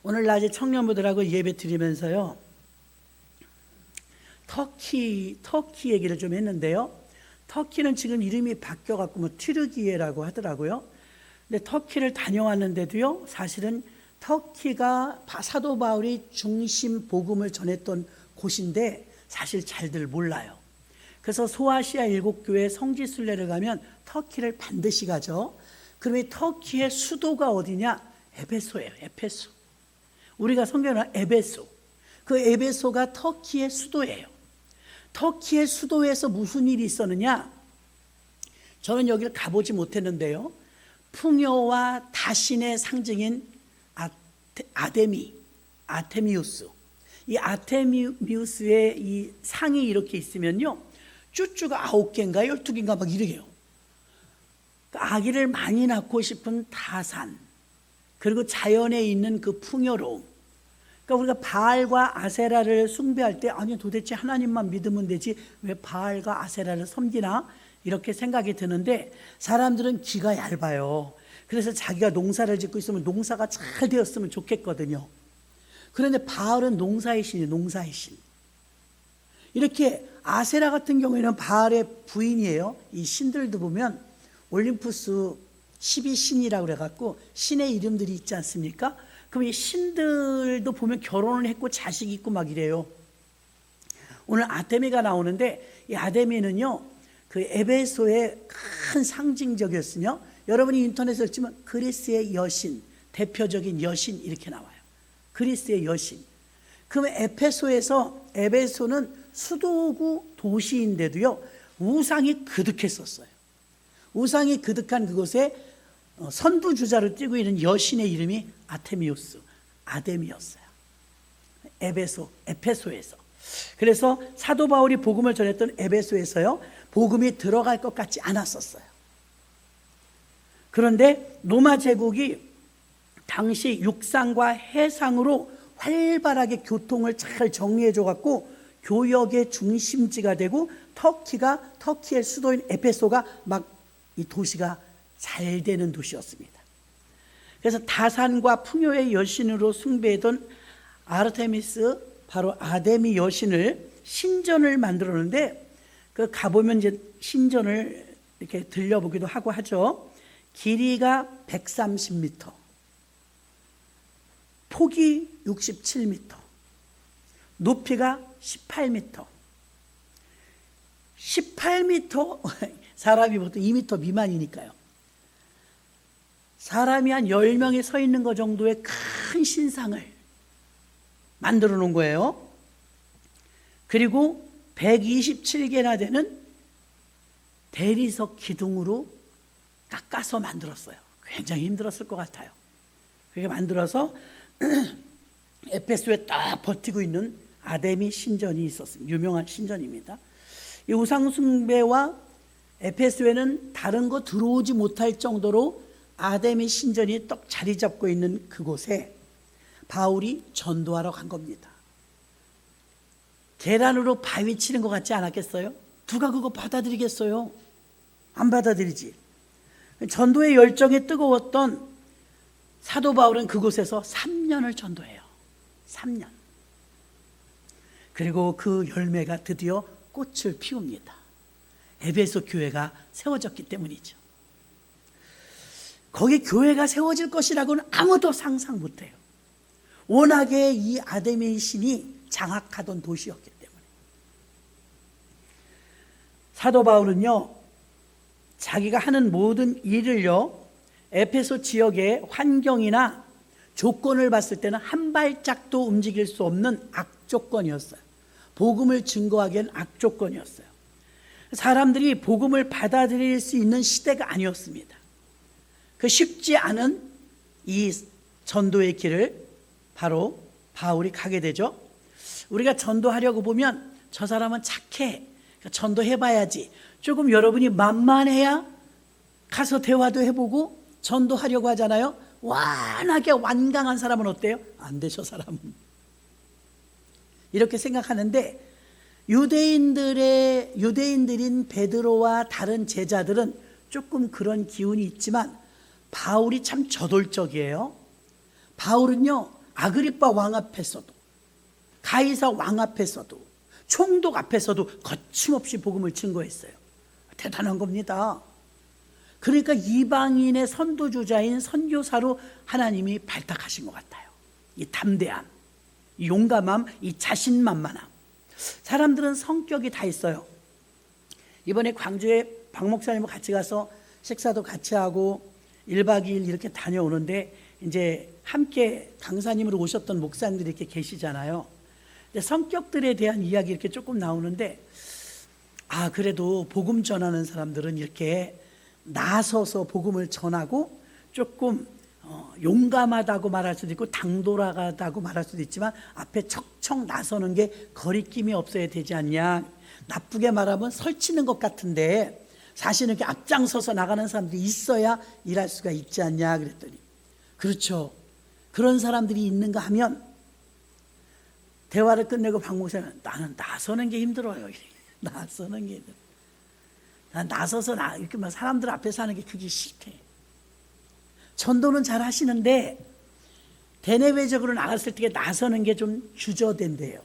오늘 낮에 청년부들하고 예배 드리면서요, 터키 얘기를 좀 했는데요. 터키는 지금 이름이 바뀌어갖고 뭐 튀르기예라고 하더라고요. 근데 터키를 다녀왔는데도요, 사실은 터키가 사도 바울이 중심 복음을 전했던 곳인데 사실 잘들 몰라요. 그래서 소아시아 7교회 성지순례를 가면 터키를 반드시 가죠. 그러면 터키의 수도가 어디냐? 에베소예요. 에페소. 우리가 성경에 에베소. 그 에베소가 터키의 수도예요. 터키의 수도에서 무슨 일이 있었느냐? 저는 여기를 가보지 못했는데요. 풍요와 다신의 상징인 아테미우스. 이 아테미우스의 이 상이 이렇게 있으면요, 쭈쭈가 9개인가 12개인가 막 이래요. 아기를 많이 낳고 싶은 다산, 그리고 자연에 있는 그 풍요로움. 그러니까 우리가 바알과 아세라를 숭배할 때, 아니 도대체 하나님만 믿으면 되지 왜 바알과 아세라를 섬기나? 이렇게 생각이 드는데, 사람들은 귀가 얇아요. 그래서 자기가 농사를 짓고 있으면 농사가 잘 되었으면 좋겠거든요. 그런데 바알은 농사의 신이에요. 농사의 신. 이렇게 아세라 같은 경우에는 바알의 부인이에요. 이 신들도 보면 올림푸스 12신이라고 그래갖고 신의 이름들이 있지 않습니까? 그럼 이 신들도 보면 결혼을 했고 자식이 있고 막 이래요. 오늘 아테미가 나오는데, 이 아테미는요, 그 에베소의 큰 상징적이었으며, 여러분이 인터넷에 치면 그리스의 여신, 대표적인 여신 이렇게 나와요. 그리스의 여신. 그러면 에베소는 수도구 도시인데도요, 우상이 그득했었어요. 우상이 그득한 그곳에 선두주자로 뛰고 있는 여신의 이름이 아데미였어요. 에페소에서. 그래서 사도 바울이 복음을 전했던 에베소에서요, 복음이 들어갈 것 같지 않았었어요. 그런데 로마 제국이 당시 육상과 해상으로 활발하게 교통을 잘 정리해줘 갖고 교역의 중심지가 되고, 터키의 수도인 에페소가 막 이 도시가 잘 되는 도시였습니다. 그래서 다산과 풍요의 여신으로 숭배했던 아르테미스, 바로 아데미 여신을 신전을 만들었는데, 그 가보면 이제 신전을 이렇게 들려보기도 하고 하죠. 길이가 130m, 폭이 67m, 높이가 18m. 18m, 사람이 보통 2m 미만이니까요. 사람이 한 10명이 서 있는 것 정도의 큰 신상을 만들어 놓은 거예요. 그리고 127개나 되는 대리석 기둥으로 깎아서 만들었어요. 굉장히 힘들었을 것 같아요. 그렇게 만들어서 에페소에 딱 버티고 있는 아데미 신전이 있었습니다. 유명한 신전입니다. 이 우상숭배와 에페소에는 다른 거 들어오지 못할 정도로 아데미 신전이 떡 자리 잡고 있는 그곳에 바울이 전도하러 간 겁니다. 계란으로 바위 치는 것 같지 않았겠어요? 누가 그거 받아들이겠어요? 안 받아들이지. 전도의 열정이 뜨거웠던 사도 바울은 그곳에서 3년을 전도해요. 3년. 그리고 그 열매가 드디어 꽃을 피웁니다. 에베소 교회가 세워졌기 때문이죠. 거기 교회가 세워질 것이라고는 아무도 상상 못해요. 워낙에 이 아데미 신이 장악하던 도시였기 때문에. 사도 바울은요, 자기가 하는 모든 일을요, 에페소 지역의 환경이나 조건을 봤을 때는 한 발짝도 움직일 수 없는 악조건이었어요. 복음을 증거하기엔 악조건이었어요. 사람들이 복음을 받아들일 수 있는 시대가 아니었습니다. 그 쉽지 않은 이 전도의 길을 바로 바울이 가게 되죠. 우리가 전도하려고 보면 저 사람은 착해, 전도해봐야지, 조금 여러분이 만만해야 가서 대화도 해보고 전도하려고 하잖아요. 완하게 완강한 사람은 어때요? 안 돼, 저 사람은. 이렇게 생각하는데, 유대인들인 베드로와 다른 제자들은 조금 그런 기운이 있지만 바울이 참 저돌적이에요. 바울은요, 아그리빠 왕 앞에서도, 가이사 왕 앞에서도, 총독 앞에서도 거침없이 복음을 증거했어요. 대단한 겁니다. 그러니까 이방인의 선도주자인 선교사로 하나님이 발탁하신 것 같아요. 이 담대함, 이 용감함, 이 자신만만함. 사람들은 성격이 다 있어요. 이번에 광주에 박 목사님과 같이 가서 식사도 같이 하고 1박 2일 이렇게 다녀오는데, 이제 함께 강사님으로 오셨던 목사님들이 이렇게 계시잖아요. 근데 성격들에 대한 이야기 이렇게 조금 나오는데, 그래도 복음 전하는 사람들은 이렇게 나서서 복음을 전하고 조금 용감하다고 말할 수도 있고 당돌하다고 말할 수도 있지만, 앞에 척척 나서는 게 거리낌이 없어야 되지 않냐. 나쁘게 말하면 설치는 것 같은데 사실은 이렇게 앞장서서 나가는 사람들이 있어야 일할 수가 있지 않냐 그랬더니, 그렇죠. 그런 사람들이 있는가 하면, 대화를 끝내고 박 목사님은 나는 나서는 게 힘들어요. 나서는 게 힘들어. 난 나서서 이렇게 막 사람들 앞에서 하는 게 그게 싫대. 전도는 잘 하시는데 대내외적으로 나갔을 때 나서는 게 좀 주저된대요.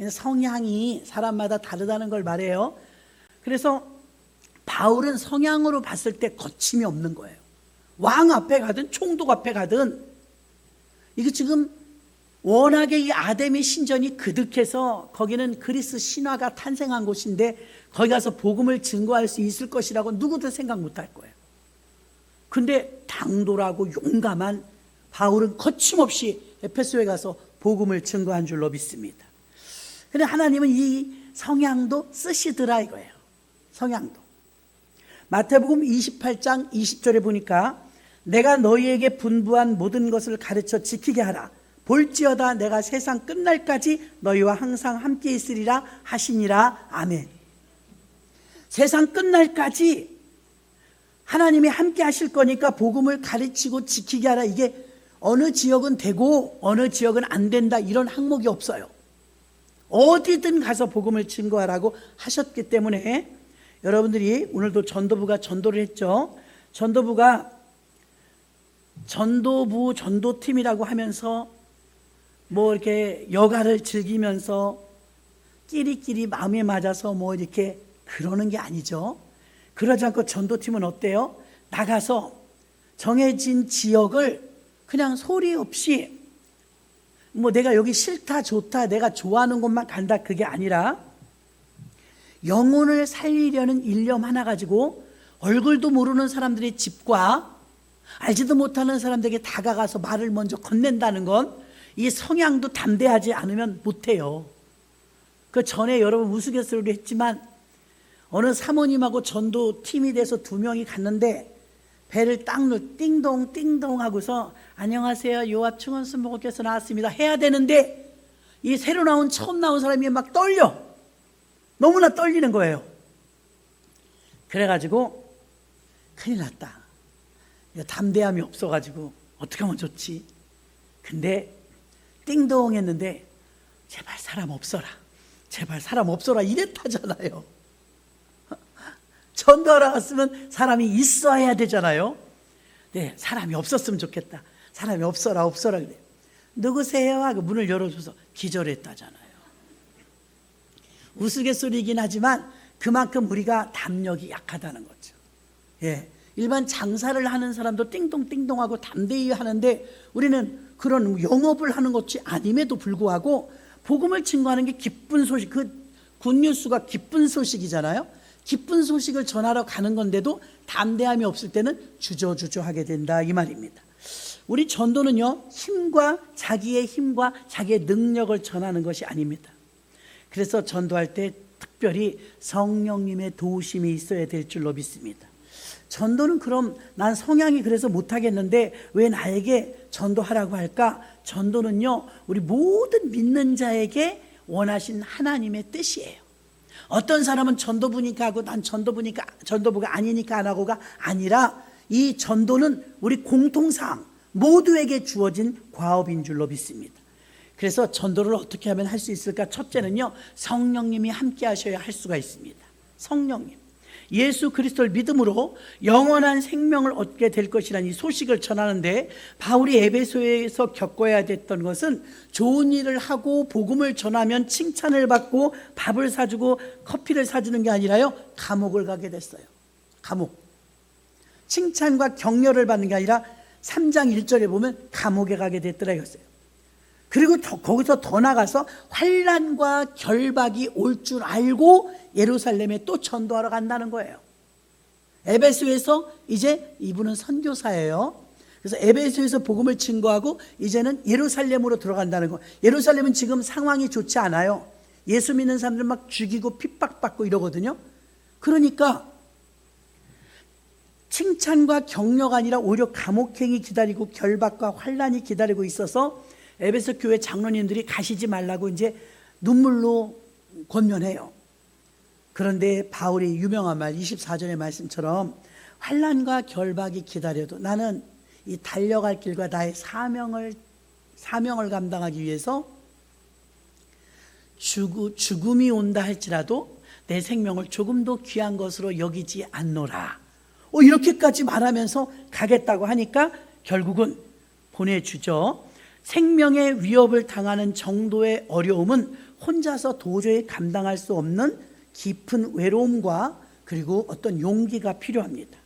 성향이 사람마다 다르다는 걸 말해요. 그래서 바울은 성향으로 봤을 때 거침이 없는 거예요. 왕 앞에 가든 총독 앞에 가든, 이게 지금 워낙에 이 아데미 신전이 그득해서 거기는 그리스 신화가 탄생한 곳인데 거기 가서 복음을 증거할 수 있을 것이라고 누구도 생각 못할 거예요. 근데 당돌하고 용감한 바울은 거침없이 에베소에 가서 복음을 증거한 줄로 믿습니다. 근데 하나님은 이 성향도 쓰시더라 이거예요. 성향도. 마태복음 28장 20절에 보니까 내가 너희에게 분부한 모든 것을 가르쳐 지키게 하라. 볼지어다 내가 세상 끝날까지 너희와 항상 함께 있으리라 하시니라. 아멘. 세상 끝날까지 하나님이 함께 하실 거니까 복음을 가르치고 지키게 하라. 이게 어느 지역은 되고 어느 지역은 안 된다 이런 항목이 없어요. 어디든 가서 복음을 증거하라고 하셨기 때문에, 여러분들이 오늘도 전도부가 전도를 했죠. 전도부가 전도부 전도팀이라고 하면서 뭐 이렇게 여가를 즐기면서 끼리끼리 마음에 맞아서 뭐 이렇게 그러는 게 아니죠. 그러지 않고 전도팀은 어때요? 나가서 정해진 지역을 그냥 소리 없이 뭐 내가 여기 싫다 좋다 내가 좋아하는 곳만 간다 그게 아니라, 영혼을 살리려는 일념 하나 가지고 얼굴도 모르는 사람들의 집과 알지도 못하는 사람들에게 다가가서 말을 먼저 건넨다는 건, 이 성향도 담대하지 않으면 못해요. 그 전에 여러분 우스갯소리로 했지만, 어느 사모님하고 전도팀이 돼서 2명이 갔는데 배를 딱 띵동 띵동 하고서 안녕하세요 요압 충원 순복음께서 나왔습니다 해야 되는데, 이 새로 나온 처음 나온 사람이 막 떨려. 너무나 떨리는 거예요. 그래가지고 큰일 났다. 담대함이 없어가지고 어떻게 하면 좋지. 근데 띵동 했는데 제발 사람 없어라, 제발 사람 없어라 이랬다잖아요. 전도하러 갔으면 사람이 있어야 되잖아요. 네, 사람이 없었으면 좋겠다. 사람이 없어라 그래. 누구세요? 하고 문을 열어줘서 기절했다잖아요. 우스갯소리이긴 하지만 그만큼 우리가 담력이 약하다는 거죠. 예, 일반 장사를 하는 사람도 띵동띵동하고 담대히 하는데, 우리는 그런 영업을 하는 것이 아님에도 불구하고 복음을 증거하는 게 기쁜 소식, 그 굿뉴스가 기쁜 소식이잖아요. 기쁜 소식을 전하러 가는 건데도 담대함이 없을 때는 주저주저하게 된다 이 말입니다. 우리 전도는요, 자기의 힘과 자기의 능력을 전하는 것이 아닙니다. 그래서 전도할 때 특별히 성령님의 도우심이 있어야 될 줄로 믿습니다. 전도는 그럼 난 성향이 그래서 못하겠는데 왜 나에게 전도하라고 할까? 전도는요, 우리 모든 믿는 자에게 원하신 하나님의 뜻이에요. 어떤 사람은 전도부니까 하고 난 전도부가 아니니까 안 하고가 아니라, 이 전도는 우리 공통사항 모두에게 주어진 과업인 줄로 믿습니다. 그래서 전도를 어떻게 하면 할 수 있을까? 첫째는요, 성령님이 함께 하셔야 할 수가 있습니다. 성령님. 예수 그리스도를 믿음으로 영원한 생명을 얻게 될 것이라는 이 소식을 전하는데, 바울이 에베소에서 겪어야 됐던 것은 좋은 일을 하고 복음을 전하면 칭찬을 받고 밥을 사주고 커피를 사주는 게 아니라요, 감옥을 가게 됐어요. 감옥. 칭찬과 격려를 받는 게 아니라 3장 1절에 보면 감옥에 가게 됐더라 이거였어요. 그리고 거기서 더 나가서 환난과 결박이 올 줄 알고 예루살렘에 또 전도하러 간다는 거예요. 에베소에서 이제 이분은 선교사예요. 그래서 에베소에서 복음을 증거하고 이제는 예루살렘으로 들어간다는 거. 예루살렘은 지금 상황이 좋지 않아요. 예수 믿는 사람들 막 죽이고 핍박받고 이러거든요. 그러니까 칭찬과 격려가 아니라 오히려 감옥행이 기다리고 결박과 환난이 기다리고 있어서 에베소 교회 장로님들이 가시지 말라고 이제 눈물로 권면해요. 그런데 바울이 유명한 말 24절의 말씀처럼 환난과 결박이 기다려도 나는 이 달려갈 길과 나의 사명을 감당하기 위해서 죽음이 온다 할지라도 내 생명을 조금 더 귀한 것으로 여기지 않노라. 이렇게까지 말하면서 가겠다고 하니까 결국은 보내주죠. 생명의 위협을 당하는 정도의 어려움은 혼자서 도저히 감당할 수 없는 깊은 외로움과 그리고 어떤 용기가 필요합니다.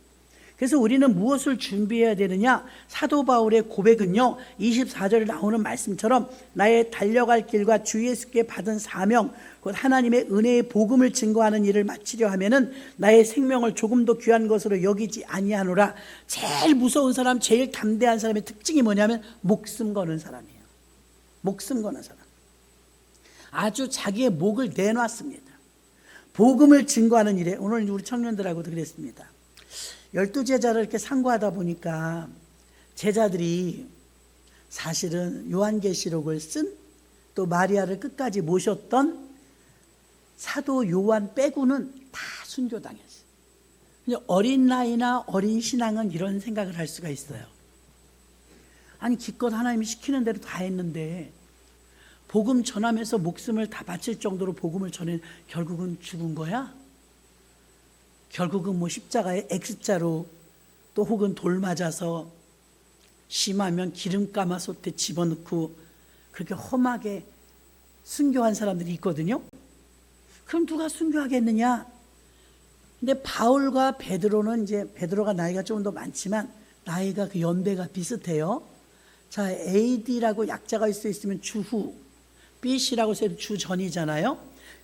그래서 우리는 무엇을 준비해야 되느냐? 사도 바울의 고백은요, 24절에 나오는 말씀처럼 나의 달려갈 길과 주 예수께 받은 사명, 곧 하나님의 은혜의 복음을 증거하는 일을 마치려 하면은 나의 생명을 조금 더 귀한 것으로 여기지 아니하노라. 제일 무서운 사람, 제일 담대한 사람의 특징이 뭐냐면 목숨 거는 사람이에요. 목숨 거는 사람. 아주 자기의 목을 내놨습니다. 복음을 증거하는 일에, 오늘 우리 청년들하고도 그랬습니다. 12제자를 이렇게 상고하다 보니까 제자들이 사실은 요한계시록을 쓴, 또 마리아를 끝까지 모셨던 사도 요한 빼고는 다 순교당했어요. 어린 나이나 어린 신앙은 이런 생각을 할 수가 있어요. 아니 기껏 하나님이 시키는 대로 다 했는데 복음 전하면서 목숨을 다 바칠 정도로 복음을 전해 결국은 죽은 거야? 결국은 십자가에 X자로, 또 혹은 돌 맞아서, 심하면 기름 가마솥에 집어넣고 그렇게 험하게 순교한 사람들이 있거든요. 그럼 누가 순교하겠느냐? 근데 바울과 베드로는 이제 베드로가 나이가 조금 더 많지만 나이가 그 연배가 비슷해요. 자, AD라고 약자가 있을 수 있으면 주후, BC라고 해서 주전이잖아요.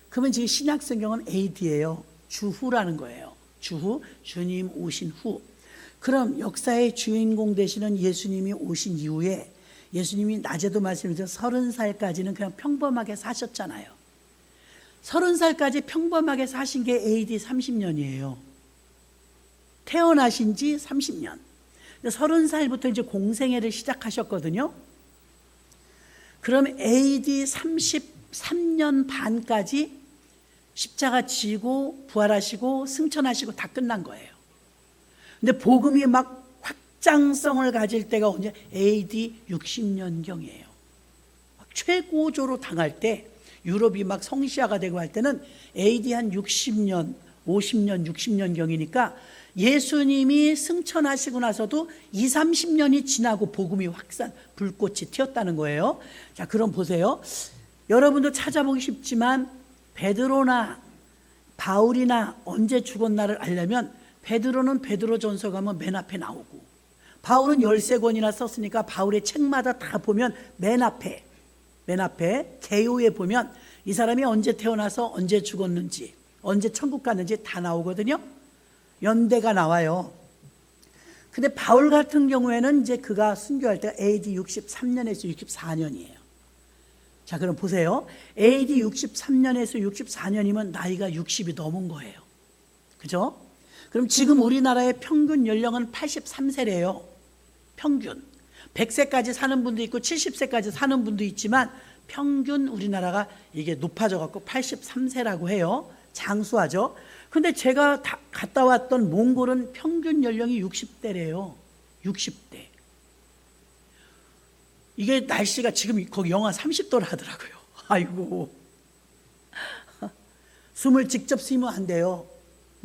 그러면 지금 신약 성경은 AD예요. 주후라는 거예요. 주후, 주님 오신 후. 그럼 역사의 주인공 되시는 예수님이 오신 이후에, 예수님이 낮에도 말씀드렸죠. 30살까지는 그냥 평범하게 사셨잖아요. 30살까지 평범하게 사신 게 AD 30년이에요. 태어나신 지 30년. 30살부터 이제 공생애를 시작하셨거든요. 그럼 AD 33년 반까지 십자가 지고 부활하시고 승천하시고 다 끝난 거예요. 근데 복음이 막 확장성을 가질 때가 언제? AD 60년경이에요. 최고조로 당할 때, 유럽이 막 성시화가 되고 할 때는 AD 한 60년, 50년, 60년경이니까 예수님이 승천하시고 나서도 20, 30년이 지나고 복음이 확산, 불꽃이 튀었다는 거예요. 자, 그럼 보세요. 여러분도 찾아보기 쉽지만 베드로나 바울이나 언제 죽었나를 알려면 베드로는 베드로전서 가면 맨 앞에 나오고, 바울은 13권이나 썼으니까 바울의 책마다 다 보면 맨 앞에 개요에 보면 이 사람이 언제 태어나서 언제 죽었는지, 언제 천국 갔는지 다 나오거든요. 연대가 나와요. 근데 바울 같은 경우에는 이제 그가 순교할 때가 AD 63년에서 64년이에요. 자, 그럼 보세요. AD 63년에서 64년이면 나이가 60이 넘은 거예요. 그죠? 그럼 지금 우리나라의 평균 연령은 83세래요. 평균. 100세까지 사는 분도 있고 70세까지 사는 분도 있지만 평균 우리나라가 이게 높아져 갖고 83세라고 해요. 장수하죠. 근데 제가 갔다 왔던 몽골은 평균 연령이 60대래요. 60대. 이게 날씨가 지금 거기 영하 30도를 하더라고요. 아이고. 숨을 직접 쉬면 안 돼요.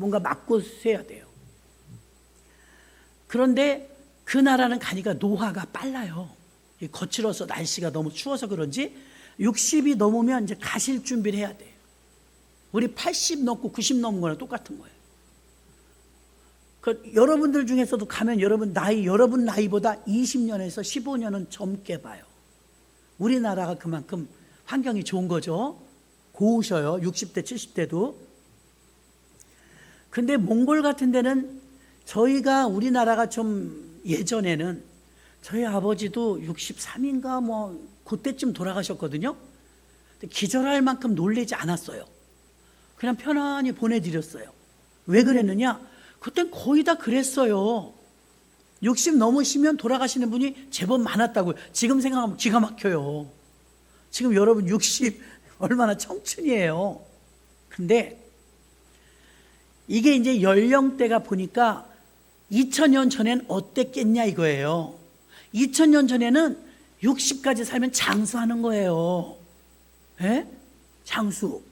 뭔가 맞고 세야 돼요. 그런데 그 나라는 가니까 노화가 빨라요. 거칠어서 날씨가 너무 추워서 그런지 60이 넘으면 이제 가실 준비를 해야 돼요. 우리 80 넘고 90 넘은 거랑 똑같은 거예요. 여러분들 중에서도 가면 여러분 나이보다 20년에서 15년은 젊게 봐요. 우리나라가 그만큼 환경이 좋은 거죠. 고우셔요. 60대 70대도. 근데 몽골 같은 데는 우리나라가 좀 예전에는 저희 아버지도 63인가 그때쯤 돌아가셨거든요. 기절할 만큼 놀라지 않았어요. 그냥 편안히 보내드렸어요. 왜 그랬느냐? 그땐 거의 다 그랬어요. 60 넘으시면 돌아가시는 분이 제법 많았다고요. 지금 생각하면 기가 막혀요. 지금 여러분 60 얼마나 청춘이에요. 근데 이게 이제 연령대가 보니까 2000년 전엔 어땠겠냐 이거예요. 2000년 전에는 60까지 살면 장수하는 거예요. 예? 장수.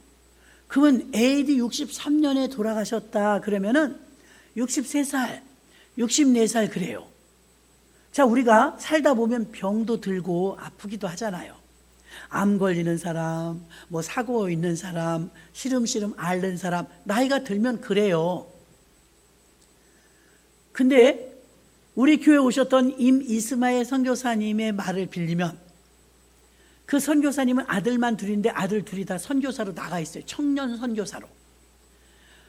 그러면 AD 63년에 돌아가셨다 그러면은 63살, 64살 그래요. 자, 우리가 살다 보면 병도 들고 아프기도 하잖아요. 암 걸리는 사람, 사고 있는 사람, 시름시름 앓는 사람, 나이가 들면 그래요. 근데 우리 교회 오셨던 임이스마엘 선교사님의 말을 빌리면 그 선교사님은 아들만 둘인데 아들 둘이 다 선교사로 나가 있어요. 청년 선교사로.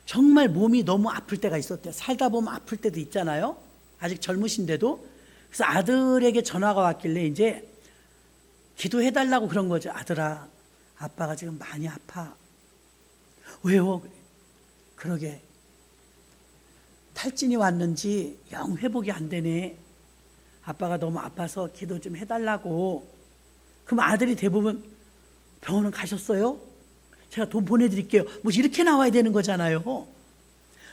정말 몸이 너무 아플 때가 있었대요. 살다 보면 아플 때도 있잖아요. 아직 젊으신데도. 그래서 아들에게 전화가 왔길래 이제 기도해달라고 그런 거죠. 아들아, 아빠가 지금 많이 아파. 왜요? 그러게. 탈진이 왔는지 영 회복이 안 되네. 아빠가 너무 아파서 기도 좀 해달라고. 그럼 아들이 대부분 병원은 가셨어요? 제가 돈 보내드릴게요. 이렇게 나와야 되는 거잖아요.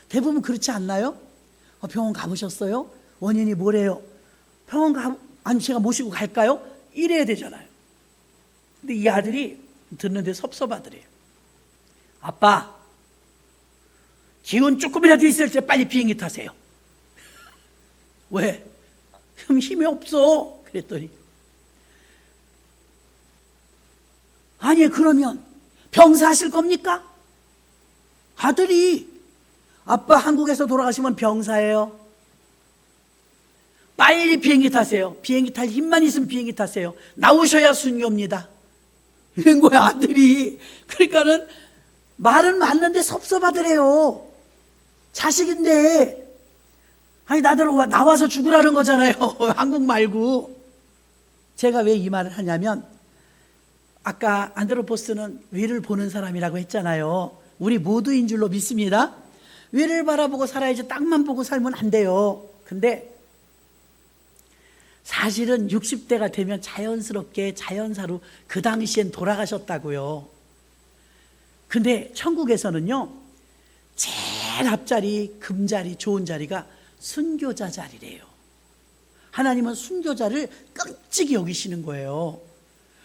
대부분 그렇지 않나요? 병원 가보셨어요? 원인이 뭐래요? 아니 제가 모시고 갈까요? 이래야 되잖아요. 근데 이 아들이 듣는데 섭섭하더래요. 아빠, 기운 조금이라도 있을 때 빨리 비행기 타세요. 왜? 그럼 힘이 없어. 그랬더니 아니 그러면 병사하실 겁니까? 아들이 아빠 한국에서 돌아가시면 병사예요. 빨리 비행기 타세요. 비행기 탈 힘만 있으면 비행기 타세요. 나오셔야 순교입니다. 이런 거야 아들이. 그러니까는 말은 맞는데 섭섭하더래요. 자식인데 아니 나와서 죽으라는 거잖아요. 한국 말고. 제가 왜 이 말을 하냐면 아까 안드로포스는 위를 보는 사람이라고 했잖아요. 우리 모두인 줄로 믿습니다. 위를 바라보고 살아야지 땅만 보고 살면 안 돼요. 근데 사실은 60대가 되면 자연스럽게 자연사로 그 당시엔 돌아가셨다고요. 근데 천국에서는요, 제일 앞자리, 금자리, 좋은 자리가 순교자 자리래요. 하나님은 순교자를 끔찍이 여기시는 거예요.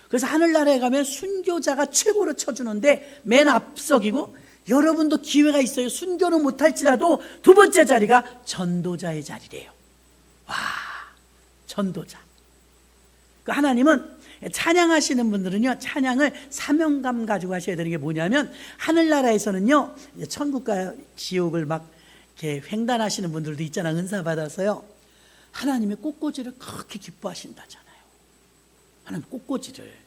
그래서 하늘나라에 가면 순교자가 최고로 쳐주는데 맨 앞서기고, 여러분도 기회가 있어요. 순교는 못할지라도 두 번째 자리가 전도자의 자리래요. 와, 전도자. 그 하나님은 찬양하시는 분들은요, 찬양을 사명감 가지고 하셔야 되는 게 뭐냐면, 하늘나라에서는요, 천국과 지옥을 막 이렇게 횡단하시는 분들도 있잖아. 은사 받아서요. 하나님의 꽃꽂이를 그렇게 기뻐하신다잖아요. 하나님 꽃꽂이를,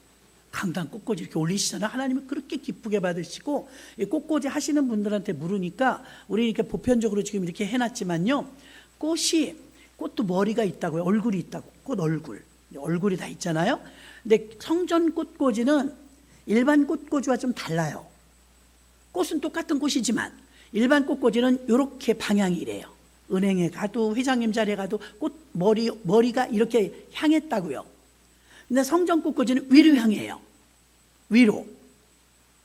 강단 꽃꽂이 이렇게 올리시잖아요. 하나님은 그렇게 기쁘게 받으시고, 이 꽃꽂이 하시는 분들한테 물으니까, 우리 이렇게 보편적으로 지금 이렇게 해놨지만요, 꽃도 머리가 있다고요. 얼굴이 있다고. 꽃 얼굴이 다 있잖아요. 근데 성전 꽃꽂이는 일반 꽃꽂이와 좀 달라요. 꽃은 똑같은 꽃이지만 일반 꽃꽂이는 이렇게 방향이 이래요. 은행에 가도 회장님 자리에 가도 꽃 머리가 이렇게 향했다고요. 근데 성전 꽃꽂이는 위로 향해요. 위로.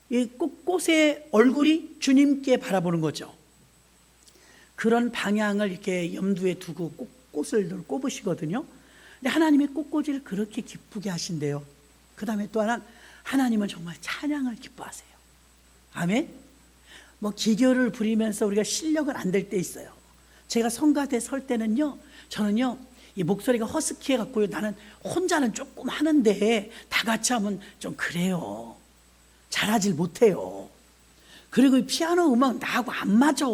이 꽃의 얼굴이 주님께 바라보는 거죠. 그런 방향을 이렇게 염두에 두고 꽃을 늘 꼽으시거든요. 근데 하나님의 꽃꽂이를 그렇게 기쁘게 하신대요. 그 다음에 또 하나는 하나님은 정말 찬양을 기뻐하세요. 아멘. 뭐 기교를 부리면서 우리가 실력은 안 될 때 있어요. 제가 성가대 설 때는요, 저는요 이 목소리가 허스키해 갖고요, 나는 혼자는 조금 하는데 다 같이 하면 좀 그래요. 잘하질 못해요. 그리고 이 피아노 음악 나하고 안 맞아.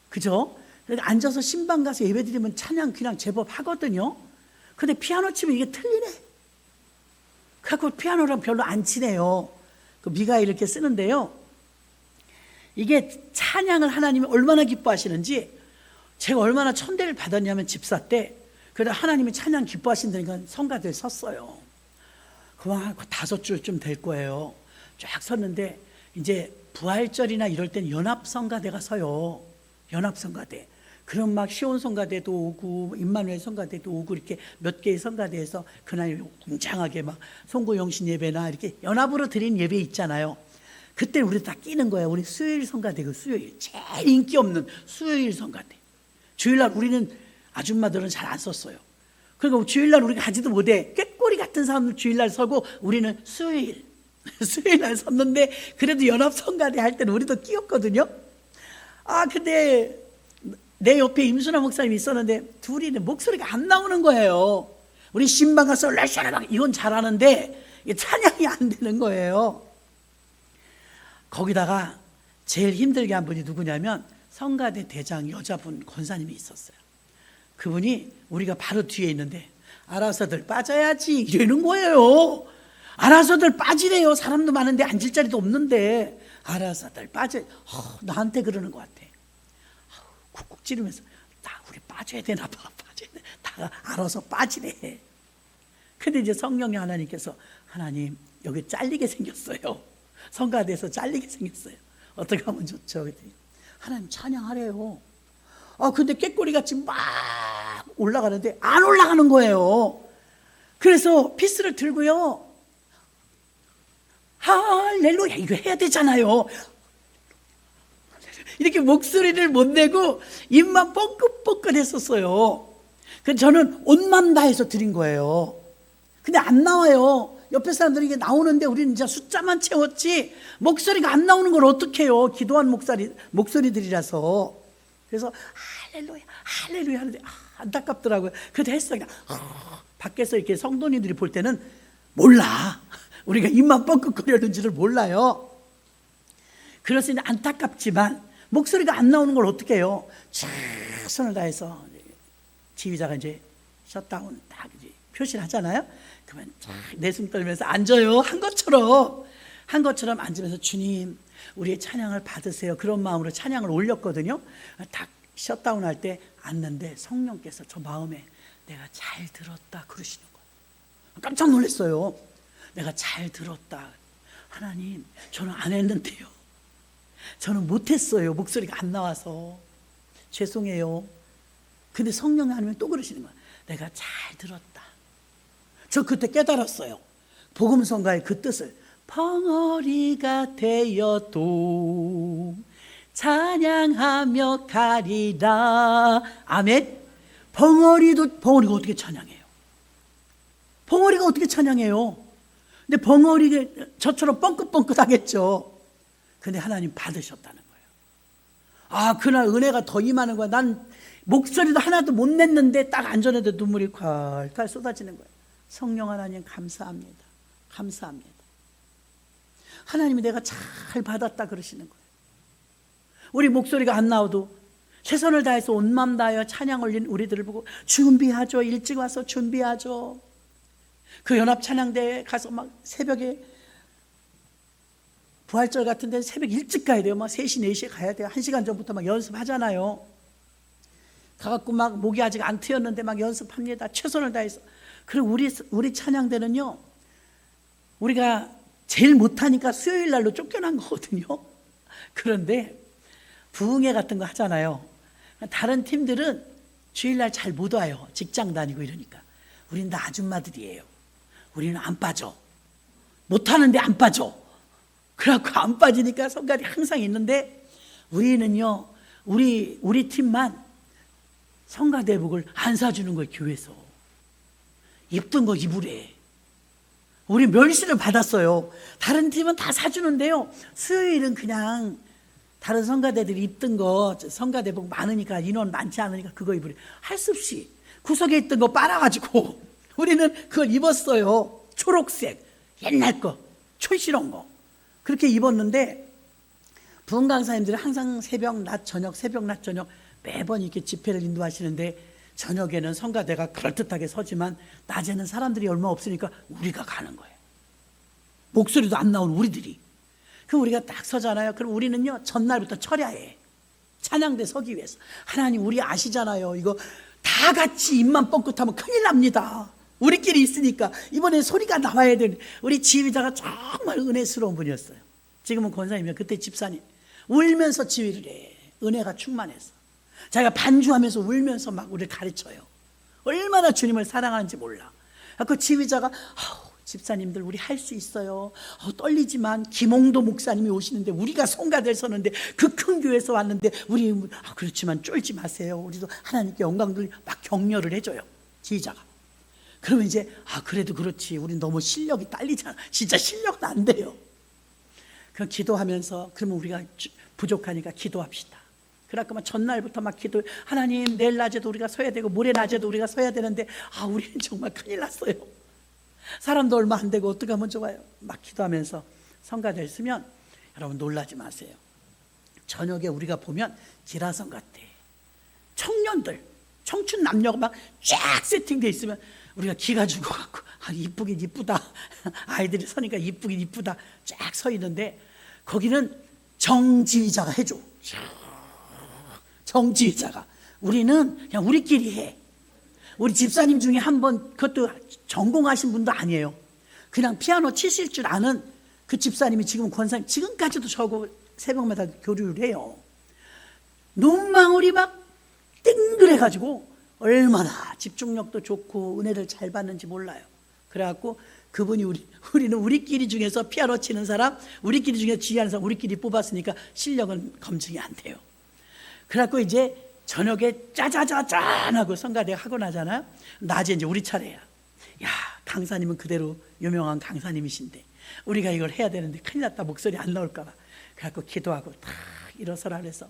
그죠? 그러니까 앉아서 신방 가서 예배 드리면 찬양 그냥 제법 하거든요. 근데 피아노 치면 이게 틀리네. 그래갖고 피아노랑 별로 안 치네요. 그 미가 이렇게 쓰는데요, 이게 찬양을 하나님이 얼마나 기뻐하시는지, 제가 얼마나 천대를 받았냐면 집사 때, 그래도 하나님이 찬양 기뻐하신다니까 성가대에 섰어요. 그만 5줄쯤 될 거예요. 쫙 섰는데 이제 부활절이나 이럴 땐 연합성가대가 서요. 연합성가대. 그럼 막 시온 성가대도 오고 임마누엘 성가대도 오고 이렇게 몇 개의 성가대에서 그날 웅장하게 막 송구영신 예배나 이렇게 연합으로 드린 예배 있잖아요. 그때 우리 다 끼는 거예요. 우리 수요일 성가대, 그 수요일 제일 인기 없는 수요일 성가대. 주일날 우리는 아줌마들은 잘 안 썼어요. 그러니까 주일날 우리가 가지도 못해. 꾀꼬리 같은 사람들 주일날 서고 우리는 수요일 수요일날 섰는데, 그래도 연합 성가대 할 때는 우리도 끼었거든요. 근데 내 옆에 임순아 목사님이 있었는데 둘이는 목소리가 안 나오는 거예요. 우리 신방 가서 랄샤라락 이건 잘하는데 찬양이 안 되는 거예요. 거기다가 제일 힘들게 한 분이 누구냐면 성가대 대장 여자분 권사님이 있었어요. 그분이 우리가 바로 뒤에 있는데 알아서들 빠져야지 이러는 거예요. 알아서들 빠지래요. 사람도 많은데 앉을 자리도 없는데 알아서들 빠져. 나한테 그러는 것 같아. 쿡쿡 찌르면서 우리 빠져야 되나 봐. 빠져야 돼. 다 알아서 빠지래. 근데 이제 성령의 하나님께서, 하나님 여기 잘리게 생겼어요. 성가대에서 잘리게 생겼어요. 어떻게 하면 좋죠? 그랬더니 하나님 찬양하래요. 근데 꾀꼬리같이 막 올라가는데 안 올라가는 거예요. 그래서 피스를 들고요, 할렐루야 이거 해야 되잖아요. 이렇게 목소리를 못 내고 입만 뻥긋뻥긋 했었어요. 그래서 저는 온맘 다해서 드린 거예요. 근데 안 나와요. 옆에 사람들이 이게 나오는데 우리는 이제 숫자만 채웠지 목소리가 안 나오는 걸 어떻게 해요? 기도한 목소리들이라서. 그래서 할렐루야 할렐루야 하는데 안타깝더라고요. 그래도 했어요. 그냥 밖에서 이렇게 성도님들이 볼 때는 몰라. 우리가 입만 뻥긋거리는지를 몰라요. 그래서 안타깝지만 목소리가 안 나오는 걸 어떻게 해요? 최선을 다해서 지휘자가 이제 셧다운 딱 이제 표시를 하잖아요. 그러면 내숭 떨면서 앉아요. 한 것처럼 앉으면서 주님 우리의 찬양을 받으세요. 그런 마음으로 찬양을 올렸거든요. 딱 셧다운 할 때 앉는데 성령께서 저 마음에 내가 잘 들었다 그러시는 거예요. 깜짝 놀랐어요. 내가 잘 들었다. 하나님 저는 안 했는데요. 저는 못했어요. 목소리가 안 나와서 죄송해요. 근데 성령 하나님은 또 그러시는 거예요. 내가 잘 들었다. 저 그때 깨달았어요. 복음성가의 그 뜻을. 벙어리가 되어도 찬양하며 가리라. 아멘. 벙어리가 어떻게 찬양해요? 벙어리가 어떻게 찬양해요? 근데 벙어리가 저처럼 뻥긋뻥긋 하겠죠. 근데 하나님 받으셨다는 거예요. 그날 은혜가 더 임하는 거야. 난 목소리도 하나도 못 냈는데 딱 앉았는데 눈물이 콸콸 쏟아지는 거예요. 성령 하나님 감사합니다. 감사합니다. 하나님이 내가 잘 받았다 그러시는 거예요. 우리 목소리가 안 나와도 최선을 다해서 온 마음 다하여 찬양 올린 우리들을 보고 준비하죠. 일찍 와서 준비하죠. 그 연합 찬양대에 가서 막 새벽에 부활절 같은 데는 새벽 일찍 가야 돼요. 막 3시, 4시에 가야 돼요. 1시간 전부터 막 연습하잖아요. 가갖고 막 목이 아직 안 트였는데 막 연습합니다. 최선을 다해서. 그리고 우리 찬양대는요, 우리가 제일 못하니까 수요일 날로 쫓겨난 거거든요. 그런데 부흥회 같은 거 하잖아요. 다른 팀들은 주일날 잘 못 와요. 직장 다니고 이러니까. 우리는 다 아줌마들이에요. 우리는 안 빠져. 못하는데 안 빠져. 그래갖고 안 빠지니까 성가대 항상 있는데, 우리는요, 우리 팀만 성가대복을 안 사주는 거예요. 교회에서 입던 거 입으래. 우리 멸시를 받았어요. 다른 팀은 다 사주는데요, 수요일은 그냥 다른 성가대들이 입던 거, 성가대복 많으니까, 인원 많지 않으니까 그거 입으래. 할 수 없이 구석에 있던 거 빨아가지고 우리는 그걸 입었어요. 초록색, 옛날 거, 촌스러운 거. 그렇게 입었는데 부흥 강사님들이 항상 새벽, 낮, 저녁, 새벽, 낮, 저녁 매번 이렇게 집회를 인도하시는데, 저녁에는 성가대가 그럴듯하게 서지만 낮에는 사람들이 얼마 없으니까 우리가 가는 거예요. 목소리도 안 나온 우리들이. 그럼 우리가 딱 서잖아요. 그럼 우리는요, 전날부터 철야해. 찬양대 서기 위해서. 하나님, 우리 아시잖아요. 이거 다 같이 입만 뻥끗하면 큰일 납니다. 우리끼리 있으니까 이번에 소리가 나와야 되는. 우리 지휘자가 정말 은혜스러운 분이었어요. 지금은 권사님이에요. 그때 집사님. 울면서 지휘를 해. 은혜가 충만해서. 자기가 반주하면서 울면서 막 우리를 가르쳐요. 얼마나 주님을 사랑하는지 몰라. 그 지휘자가 집사님들 우리 할 수 있어요. 떨리지만 김홍도 목사님이 오시는데, 우리가 성가대를 서는데, 그 큰 교회에서 왔는데, 우리 그렇지만 쫄지 마세요. 우리도 하나님께 영광 돌리고 막 격려를 해줘요, 지휘자가. 그러면 이제 그래도 그렇지, 우린 너무 실력이 딸리잖아. 진짜 실력은 안 돼요. 그럼 기도하면서, 그러면 우리가 부족하니까 기도합시다. 그러니까 전날부터 막 기도, 하나님 내일 낮에도 우리가 서야 되고 모레 낮에도 우리가 서야 되는데 우리는 정말 큰일 났어요. 사람도 얼마 안 되고 어떻게 하면 좋아요. 막 기도하면서 성가대를 쓰면, 여러분 놀라지 마세요. 저녁에 우리가 보면 기라성 같아. 청년들, 청춘 남녀가 막 쫙 세팅돼 있으면 우리가 기가 죽어갖고 이쁘긴 이쁘다. 아이들이 서니까 이쁘긴 이쁘다. 쫙 서 있는데 거기는 정지휘자가 해줘. 정지휘자가. 우리는 그냥 우리끼리 해. 우리 집사님 중에 한 번, 그것도 전공하신 분도 아니에요. 그냥 피아노 치실 줄 아는 그 집사님이 지금 권사님, 지금까지도 저하고 새벽마다 교류를 해요. 눈망울이 막 띵그래가지고 얼마나 집중력도 좋고 은혜를 잘 받는지 몰라요. 그래갖고 그분이 우리는 우리끼리 중에서 피아노 치는 사람, 우리끼리 중에 지휘하는 사람, 우리끼리 뽑았으니까 실력은 검증이 안 돼요. 그래갖고 이제 저녁에 짜자자잔 하고 성가대 하고 나잖아요. 낮에 이제 우리 차례야. 야, 강사님은 그대로 유명한 강사님이신데 우리가 이걸 해야 되는데 큰일 났다, 목소리 안 나올까 봐. 그래갖고 기도하고 탁 일어서라 그래서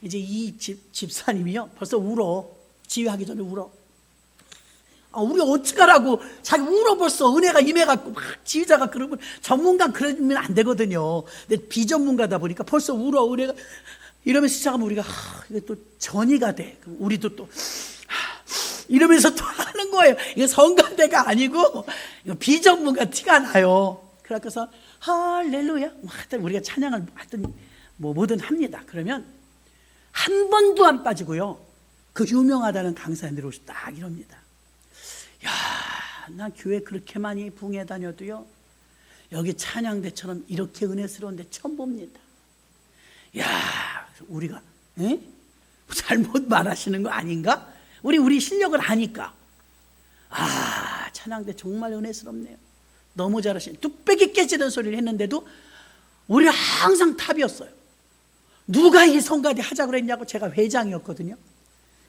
이제 이 집사님이요 벌써 울어. 지휘하기 전에 울어. 우리 어떡하라고. 자기 울어. 벌써 은혜가 임해갖고 막 지휘자가 그러면, 전문가 그러면 안 되거든요. 근데 비전문가다 보니까 벌써 울어. 은혜가 이러면서 시작하면 우리가 이게 또 전이가 돼. 그럼 우리도 또 이러면서 또 하는 거예요. 이거 성가대가 아니고 이거 비전문가 티가 나요. 그래서 할렐루야 하여튼 우리가 찬양을 하여튼 뭐든 합니다. 그러면 한 번도 안 빠지고요, 그 유명하다는 강사님들이 오시 딱 이럽니다. 야, 나 교회 그렇게 많이 붕해 다녀도요 여기 찬양대처럼 이렇게 은혜스러운 데 처음 봅니다. 야, 우리가 잘못 말하시는 거 아닌가? 우리 실력을 아니까. 찬양대 정말 은혜스럽네요. 너무 잘하시네. 뚝배기 깨지는 소리를 했는데도 우리 항상 탑이었어요. 누가 이 성가대 하자고 그랬냐고. 제가 회장이었거든요.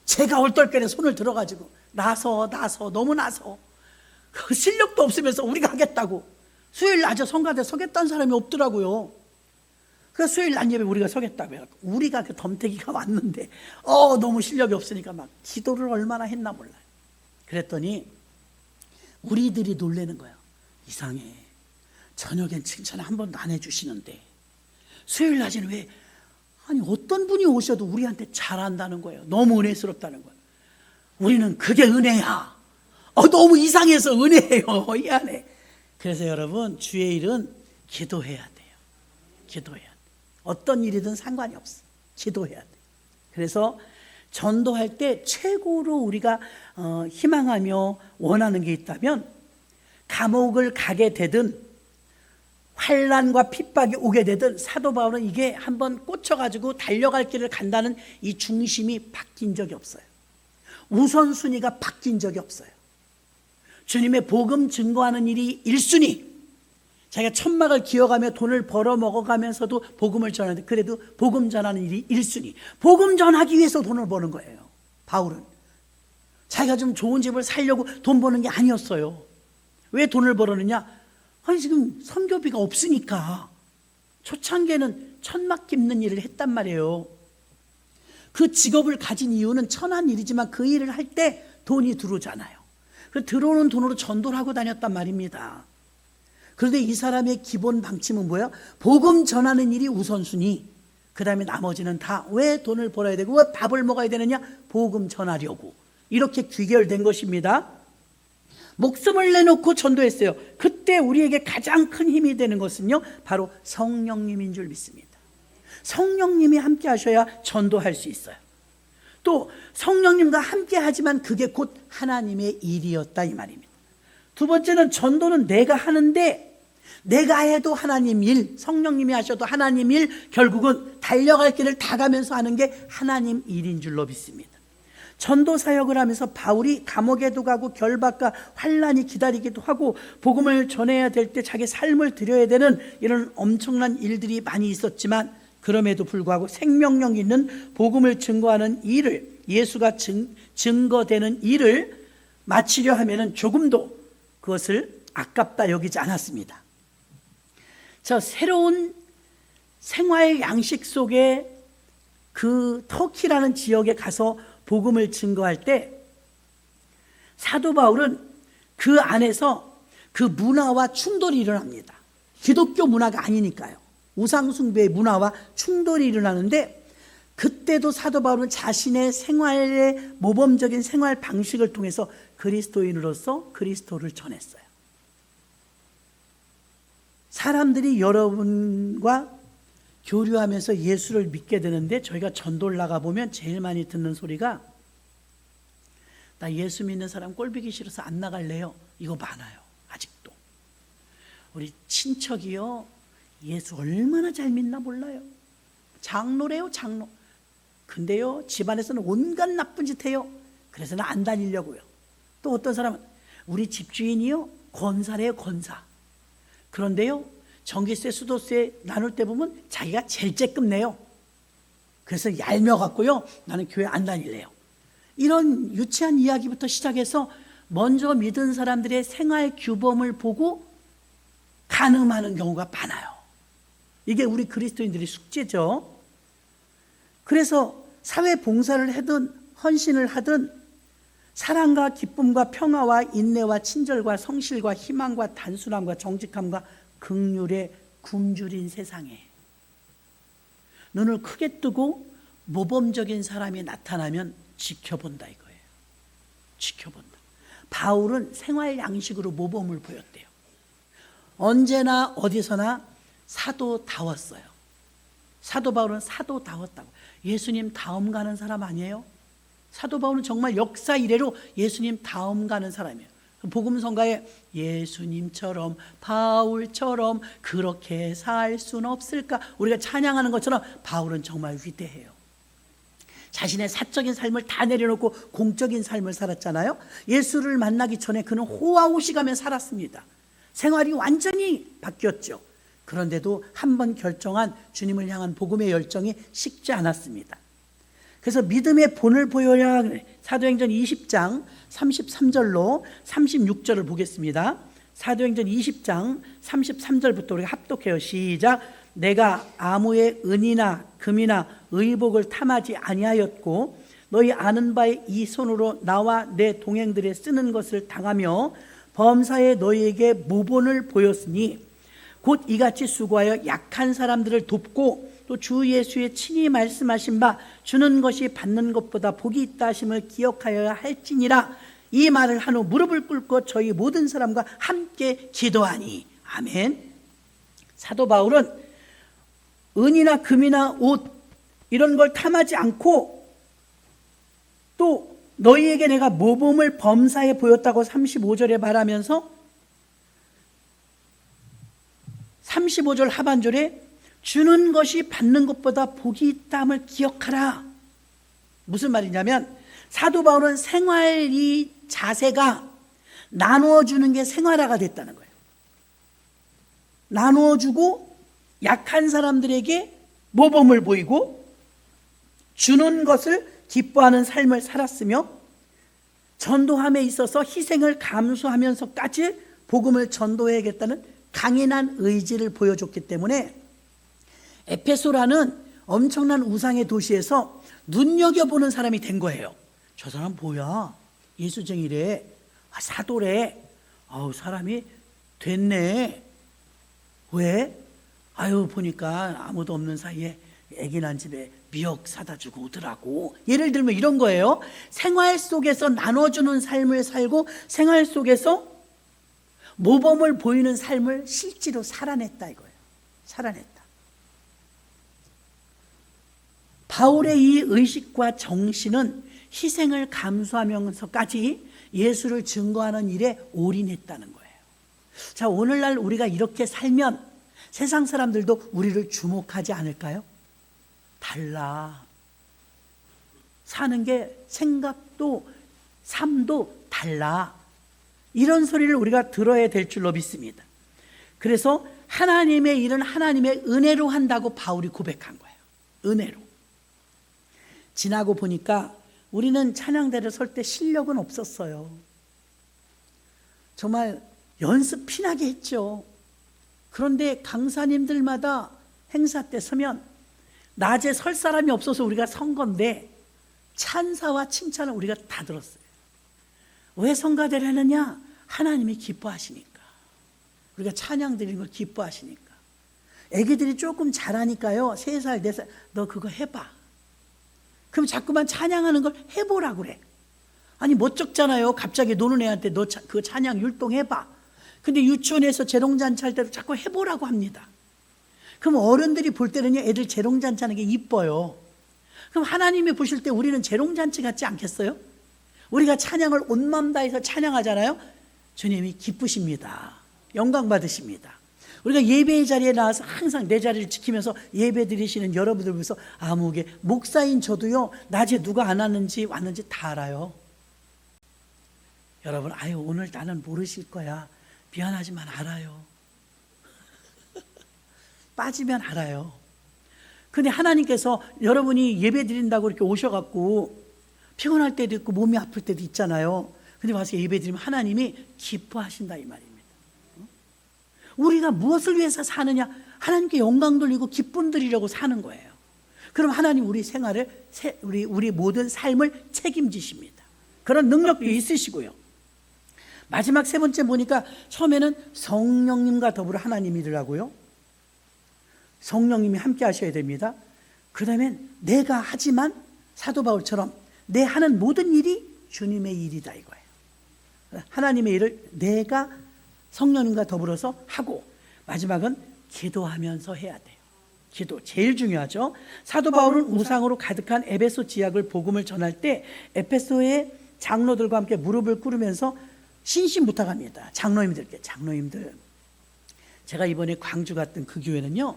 제가 얼떨결에 손을 들어가지고 나서 너무 나서 그 실력도 없으면서 우리가 하겠다고. 수요일 낮에 성가대 서겠다는 사람이 없더라고요. 그래서 수요일 낮 예배 우리가 서겠다고 해요. 우리가 그 덤태기가 왔는데 너무 실력이 없으니까 막 기도를 얼마나 했나 몰라요. 그랬더니 우리들이 놀라는 거예요. 이상해. 저녁엔 칭찬 한 번도 안 해주시는데 수요일 낮에는 왜, 아니 어떤 분이 오셔도 우리한테 잘한다는 거예요. 너무 은혜스럽다는 거예요. 우리는 그게 은혜야. 너무 이상해서 은혜예요. 이 안에. 그래서 여러분, 주의 일은 기도해야 돼요. 기도해야 돼요. 어떤 일이든 상관이 없어. 기도해야 돼요. 그래서 전도할 때 최고로 우리가 희망하며 원하는 게 있다면, 감옥을 가게 되든 환난과 핍박이 오게 되든 사도 바울은 이게 한번 꽂혀가지고 달려갈 길을 간다는 이 중심이 바뀐 적이 없어요. 우선순위가 바뀐 적이 없어요. 주님의 복음 증거하는 일이 1순위. 자기가 천막을 기어가며 돈을 벌어 먹어가면서도 복음을 전하는데, 그래도 복음 전하는 일이 1순위. 복음 전하기 위해서 돈을 버는 거예요. 바울은 자기가 좀 좋은 집을 살려고 돈 버는 게 아니었어요. 왜 돈을 벌었느냐? 아니 지금 선교비가 없으니까. 초창기에는 천막 깁는 일을 했단 말이에요. 그 직업을 가진 이유는 천한 일이지만 그 일을 할 때 돈이 들어오잖아요. 그 들어오는 돈으로 전도를 하고 다녔단 말입니다. 그런데 이 사람의 기본 방침은 뭐예요? 복음 전하는 일이 우선순위, 그 다음에 나머지는 다 왜 돈을 벌어야 되고 왜 밥을 먹어야 되느냐? 복음 전하려고. 이렇게 귀결된 것입니다. 목숨을 내놓고 전도했어요. 그때 우리에게 가장 큰 힘이 되는 것은요, 바로 성령님인 줄 믿습니다. 성령님이 함께 하셔야 전도할 수 있어요. 또 성령님과 함께 하지만 그게 곧 하나님의 일이었다, 이 말입니다. 두 번째는 전도는 내가 하는데, 내가 해도 하나님 일, 성령님이 하셔도 하나님 일, 결국은 달려갈 길을 다 가면서 하는 게 하나님 일인 줄로 믿습니다. 전도 사역을 하면서 바울이 감옥에도 가고 결박과 환난이 기다리기도 하고 복음을 전해야 될 때 자기 삶을 드려야 되는 이런 엄청난 일들이 많이 있었지만, 그럼에도 불구하고 생명력 있는 복음을 증거하는 일을, 예수가 증거되는 일을 마치려 하면은 조금도 그것을 아깝다 여기지 않았습니다. 자, 새로운 생활 양식 속에 그 터키라는 지역에 가서 복음을 증거할 때 사도 바울은 그 안에서 그 문화와 충돌이 일어납니다. 기독교 문화가 아니니까요. 우상숭배의 문화와 충돌이 일어나는데, 그때도 사도 바울은 자신의 생활의 모범적인 생활 방식을 통해서 그리스도인으로서 그리스도를 전했어요. 사람들이 여러분과 교류하면서 예수를 믿게 되는데, 저희가 전도를 나가보면 제일 많이 듣는 소리가 나 예수 믿는 사람 꼴보기 싫어서 안 나갈래요. 이거 많아요. 아직도. 우리 친척이요, 예수 얼마나 잘 믿나 몰라요. 장로래요, 장로. 근데요, 집안에서는 온갖 나쁜 짓 해요. 그래서 나 안 다니려고요. 또 어떤 사람은 우리 집주인이요, 권사래요, 권사. 그런데요, 전기세, 수도세 나눌 때 보면 자기가 제일 쬐끔 내요. 그래서 얄며갖고요, 나는 교회 안 다닐래요. 이런 유치한 이야기부터 시작해서 먼저 믿은 사람들의 생활 규범을 보고 간음하는 경우가 많아요. 이게 우리 그리스도인들의 숙제죠. 그래서 사회 봉사를 하든 헌신을 하든 사랑과 기쁨과 평화와 인내와 친절과 성실과 희망과 단순함과 정직함과 긍휼에 굶주린 세상에 눈을 크게 뜨고 모범적인 사람이 나타나면 지켜본다 이거예요. 지켜본다. 바울은 생활 양식으로 모범을 보였대요. 언제나 어디서나 사도다웠어요. 사도 바울은 사도다웠다고. 예수님 다음 가는 사람 아니에요? 사도 바울은 정말 역사 이래로 예수님 다음 가는 사람이에요. 복음성가에 예수님처럼 바울처럼 그렇게 살 수는 없을까? 우리가 찬양하는 것처럼 바울은 정말 위대해요. 자신의 사적인 삶을 다 내려놓고 공적인 삶을 살았잖아요. 예수를 만나기 전에 그는 호화호식하며 살았습니다. 생활이 완전히 바뀌었죠. 그런데도 한번 결정한 주님을 향한 복음의 열정이 식지 않았습니다. 그래서 믿음의 본을 보여야 사도행전 20장 33절로 36절을 보겠습니다. 사도행전 20장 33절부터 우리가 합독해요. 시작. 내가 아무의 은이나 금이나 의복을 탐하지 아니하였고 너희 아는 바에 이 손으로 나와 내 동행들의 쓰는 것을 당하며 범사에 너희에게 모본을 보였으니 곧 이같이 수고하여 약한 사람들을 돕고 또 주 예수의 친히 말씀하신 바 주는 것이 받는 것보다 복이 있다 하심을 기억하여야 할지니라. 이 말을 한 후 무릎을 꿇고 저희 모든 사람과 함께 기도하니. 아멘. 사도 바울은 은이나 금이나 옷 이런 걸 탐하지 않고 또 너희에게 내가 모범을 범사에 보였다고 35절에 말하면서 35절 하반절에 주는 것이 받는 것보다 복이 있다함을 기억하라. 무슨 말이냐면 사도 바울은 생활이 자세가 나누어 주는 게 생활화가 됐다는 거예요. 나누어 주고 약한 사람들에게 모범을 보이고 주는 것을 기뻐하는 삶을 살았으며 전도함에 있어서 희생을 감수하면서까지 복음을 전도해야겠다는 강인한 의지를 보여줬기 때문에 에페소라는 엄청난 우상의 도시에서 눈여겨보는 사람이 된 거예요. 저 사람 뭐야? 예수쟁이래. 사도래. 사람이 됐네. 왜? 보니까 아무도 없는 사이에 애기 난 집에 미역 사다 주고 오더라고. 예를 들면 이런 거예요. 생활 속에서 나눠주는 삶을 살고 생활 속에서 모범을 보이는 삶을 실제로 살아냈다 이거예요. 살아냈다. 바울의 이 의식과 정신은 희생을 감수하면서까지 예수를 증거하는 일에 올인했다는 거예요. 자, 오늘날 우리가 이렇게 살면 세상 사람들도 우리를 주목하지 않을까요? 달라. 사는 게 생각도 삶도 달라. 이런 소리를 우리가 들어야 될 줄로 믿습니다. 그래서 하나님의 일은 하나님의 은혜로 한다고 바울이 고백한 거예요. 은혜로. 지나고 보니까 우리는 찬양대를 설 때 실력은 없었어요. 정말 연습 피나게 했죠. 그런데 강사님들마다 행사 때 서면 낮에 설 사람이 없어서 우리가 선 건데 찬사와 칭찬을 우리가 다 들었어요. 왜 성가대를 하느냐? 하나님이 기뻐하시니까. 우리가 찬양 드리는 걸 기뻐하시니까. 애기들이 조금 잘하니까요. 3살, 4살 너 그거 해봐. 그럼 자꾸만 찬양하는 걸 해보라고 그래. 아니 멋쩍잖아요. 갑자기 노는 애한테 너 그 찬양 율동해봐. 근데 유치원에서 재롱잔치 할 때도 자꾸 해보라고 합니다. 그럼 어른들이 볼 때는 애들 재롱잔치 하는 게 이뻐요. 그럼 하나님이 보실 때 우리는 재롱잔치 같지 않겠어요? 우리가 찬양을 온 마음 다해서 찬양하잖아요. 주님이 기쁘십니다. 영광 받으십니다. 우리가 예배의 자리에 나와서 항상 내 자리를 지키면서 예배 드리시는 여러분들 위해서 아무개 목사인 저도요, 낮에 누가 안 왔는지 다 알아요. 여러분, 오늘 나는 모르실 거야. 미안하지만 알아요. 빠지면 알아요. 근데 하나님께서 여러분이 예배 드린다고 이렇게 오셔갖고 피곤할 때도 있고 몸이 아플 때도 있잖아요. 근데 와서 예배 드리면 하나님이 기뻐하신다 이 말입니다. 우리가 무엇을 위해서 사느냐? 하나님께 영광 돌리고 기쁨 드리려고 사는 거예요. 그럼 하나님 우리 생활을, 우리 모든 삶을 책임지십니다. 그런 능력도 있으시고요. 마지막 3번째 보니까 처음에는 성령님과 더불어 하나님이 일하고요. 성령님이 함께 하셔야 됩니다. 그 다음엔 내가 하지만 사도 바울처럼 내 하는 모든 일이 주님의 일이다 이거예요. 하나님의 일을 내가 성령님과 더불어서 하고, 마지막은 기도하면서 해야 돼요. 기도 제일 중요하죠. 사도 바울은 우상으로 가득한 에베소 지역을 복음을 전할 때 에베소의 장로들과 함께 무릎을 꿇으면서 신신 부탁합니다. 장로님들께, 장로님들, 제가 이번에 광주 갔던 그 교회는요,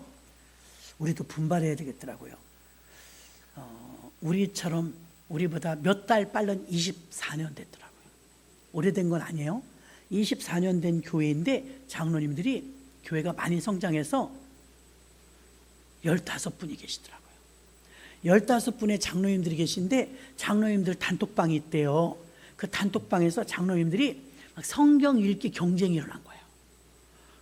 우리도 분발해야 되겠더라고요. 우리처럼 우리보다 몇 달 빠른 24년 됐더라고요. 오래된 건 아니에요. 24년 된 교회인데 장로님들이 교회가 많이 성장해서 15분이 계시더라고요. 15분의 장로님들이 계신데 장로님들 단톡방이 있대요. 그 단톡방에서 장로님들이 막 성경 읽기 경쟁이 일어난 거예요.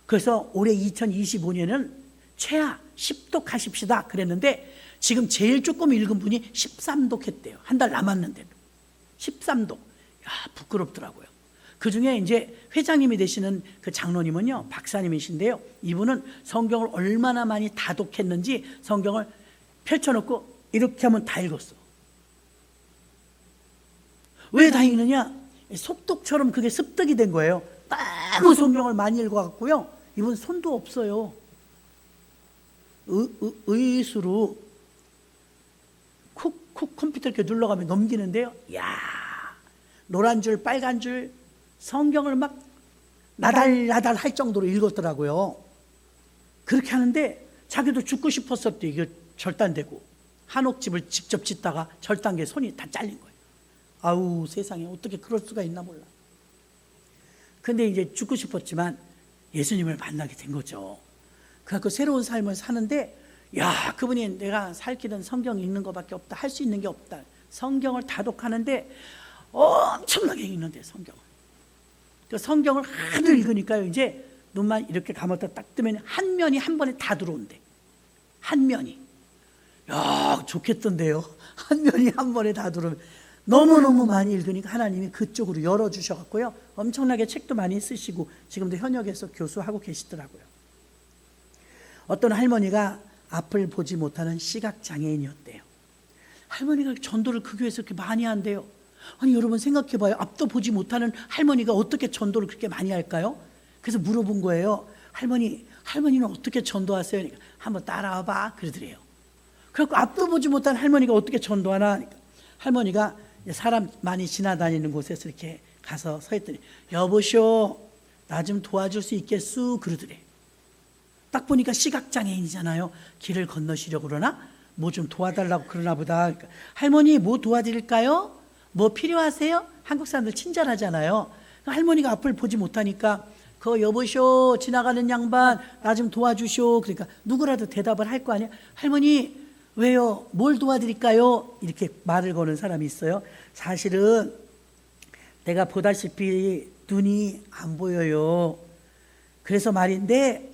그래서 올해 2025년은 최하 10독 하십시다 그랬는데 지금 제일 조금 읽은 분이 13독 했대요. 한 달 남았는데도 13독. 부끄럽더라고요. 그 중에 이제 회장님이 되시는 그 장로님은요, 박사님이신데요. 이분은 성경을 얼마나 많이 다독했는지 성경을 펼쳐놓고 이렇게 하면 다 읽었어. 왜 다 읽느냐? 속독처럼 그게 습득이 된 거예요. 너무 성경을 많이 읽어갖고요. 이분 손도 없어요. 의수로 쿡쿡 컴퓨터 이렇게 눌러가면 넘기는데요. 야, 노란 줄 빨간 줄 성경을 막 나달나달 할 정도로 읽었더라고요. 그렇게 하는데 자기도 죽고 싶었었대. 이게 절단되고 한옥집을 직접 짓다가 절단계 손이 다 잘린 거예요. 아우 세상에 어떻게 그럴 수가 있나 몰라. 근데 이제 죽고 싶었지만 예수님을 만나게 된 거죠. 그래서 새로운 삶을 사는데, 야, 그분이 내가 살 길은 성경 읽는 것밖에 없다, 할 수 있는 게 없다. 성경을 다독하는데 엄청나게 읽는데 성경을. 그 성경을 하도 읽으니까요, 이제 눈만 이렇게 감았다 딱 뜨면 한 면이 한 번에 다 들어온대. 한 면이. 야, 좋겠던데요. 한 면이 한 번에 다 들어오면. 너무너무 많이 읽으니까 하나님이 그쪽으로 열어주셔갖고요. 엄청나게 책도 많이 쓰시고 지금도 현역에서 교수하고 계시더라고요. 어떤 할머니가 앞을 보지 못하는 시각장애인이었대요. 할머니가 전도를 그 교회에서 그렇게 많이 한대요. 아니 여러분 생각해봐요. 앞도 보지 못하는 할머니가 어떻게 전도를 그렇게 많이 할까요? 그래서 물어본 거예요. 할머니는 어떻게 전도하세요? 그러니까 한번 따라와봐 그러더래요. 그래서 앞도 보지 못한 할머니가 어떻게 전도하나? 그러니까 할머니가 사람 많이 지나다니는 곳에서 이렇게 가서 서 있더니 여보시오 나 좀 도와줄 수 있겠수? 그러더래. 딱 보니까 시각장애인이잖아요. 길을 건너시려고 그러나? 뭐 좀 도와달라고 그러나 보다. 그러니까 할머니 뭐 도와드릴까요? 뭐 필요하세요? 한국 사람들 친절하잖아요. 할머니가 앞을 보지 못하니까 그 여보시오 지나가는 양반 나 좀 도와주시오. 그러니까 누구라도 대답을 할 거 아니야. 할머니 왜요? 뭘 도와드릴까요? 이렇게 말을 거는 사람이 있어요. 사실은 내가 보다시피 눈이 안 보여요. 그래서 말인데